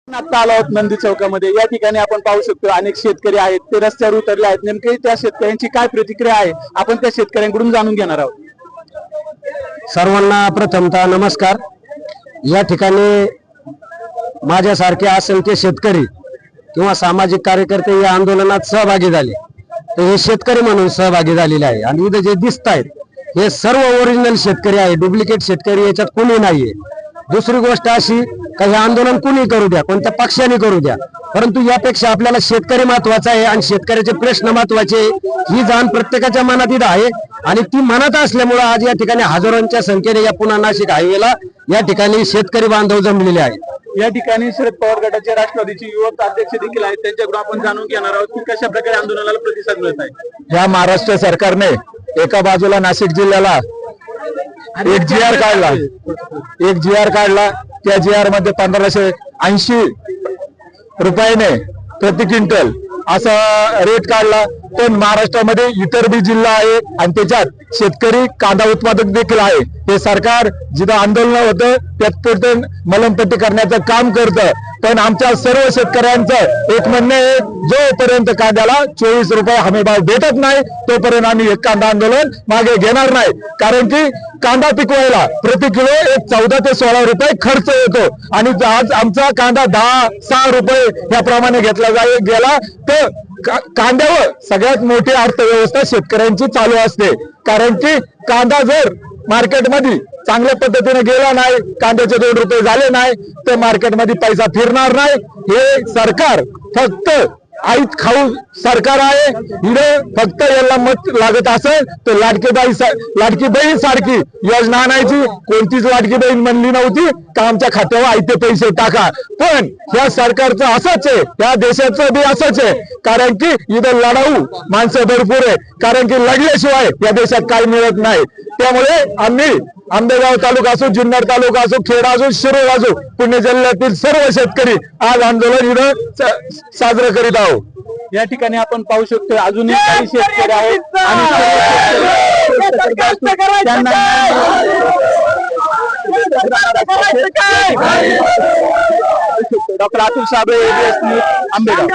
आता आलो आहोत नंदी चौकामध्ये। या ठिकाणी आपण पाहू शकतो अनेक शेतकरी आहेत, ते रस्त्यावर उतरले आहेत। नेमके त्या शेतकऱ्यांची काय प्रतिक्रिया आहे आपण त्या शेतकऱ्यांकडून जाणून घेणार आहोत। सर्वांना प्रथमतः नमस्कार। या ठिकाणी माझ्यासारखे असंख्य शेतकरी किंवा सामाजिक कार्यकर्ते या आंदोलनात सहभागी झाले, तर हे शेतकरी म्हणून सहभागी झालेले आहे। आणि इथे जे दिसत आहेत हे सर्व ओरिजिनल शेतकरी आहे, डुप्लिकेट शेतकरी याच्यात कोणी नाहीये। दुसरी गोष्ट अशी का हे आंदोलन कोणी करू द्या, कोणत्या पक्षाने करू द्या, परंतु यापेक्षा आपल्याला शेतकरी महत्वाचा आहे आणि शेतकऱ्याचे प्रश्न महत्वाचे, ही जाण प्रत्येकाच्या मनात इथं आहे। आणि ती मनात असल्यामुळे आज या ठिकाणी हजारोंच्या संख्येने या पुणे नाशिक हायवेला या ठिकाणी शेतकरी बांधव जमलेले आहेत। या ठिकाणी शरद पवार गटाचे राष्ट्रवादीचे युवक अध्यक्ष देखील आहेत, त्यांच्याकडून आपण जाणून घेणार आहोत की कशा प्रकारे आंदोलनाला प्रतिसाद मिळत आहे। या महाराष्ट्र सरकारने एका बाजूला नाशिक जिल्ह्याला एक GR काढला, त्या GR मध्ये 1580 रुपयाने प्रति क्विंटल असा रेट काढला। पण महाराष्ट्रामध्ये इतर बी जिल्हा आहे आणि त्याच्यात शेतकरी कांदा उत्पादक देखील आहे। हे सरकार जिथं आंदोलन होतं त्यात मलमपट्टी करण्याचं काम करतं। पण आमच्या सर्व शेतकऱ्यांचं एक म्हणणं आहे, जोपर्यंत कांद्याला 24 रुपये हमीभाव भेटत नाही तोपर्यंत आम्ही हे कांदा आंदोलन मागे घेणार नाही। कारण की कांदा पिकवायला प्रति किलो एक 14 ते 16 रुपये खर्च येतो आणि आज आमचा कांदा 10-6 रुपये याप्रमाणे घेतला गेला तर कांद्यावर सगळ्यात मोठी अर्थव्यवस्था शेतकऱ्यांची चालू असते। कारण की कांदा जर मार्केटमध्ये चांगल्या पद्धतीने गेला नाही, कांद्याचे 2 रुपये झाले नाही तर मार्केटमध्ये पैसा फिरणार नाही। हे सरकार फक्त आईत खाऊ सरकार आहे। हिरे फक्त याला मत लागत असेल तर लाडकी बहीण सारखी योजना आणायची। कोणतीच लाडकी बहीण म्हणली नव्हती का आमच्या खात्यावर आयते पैसे टाका, पण या सरकारचं असंच आहे, या देशाचं बी असंच आहे। कारण की इथं लढाऊ माणसं भरपूर आहे, कारण की लढल्याशिवाय या देशात काही मिळत नाही। त्यामुळे आम्ही आंबेगाव तालुका असो, जुन्नर तालुका असो, खेड असो, शिरूर असो, पुणे जिल्ह्यातील सर्व शेतकरी आज आंदोलन इथं साजरं करीत आहोत। या ठिकाणी आपण पाहू शकतो अजूनही काही शेतकरी आहेत आणि डॉक्टर अतुल साबळे, आंबेगाव।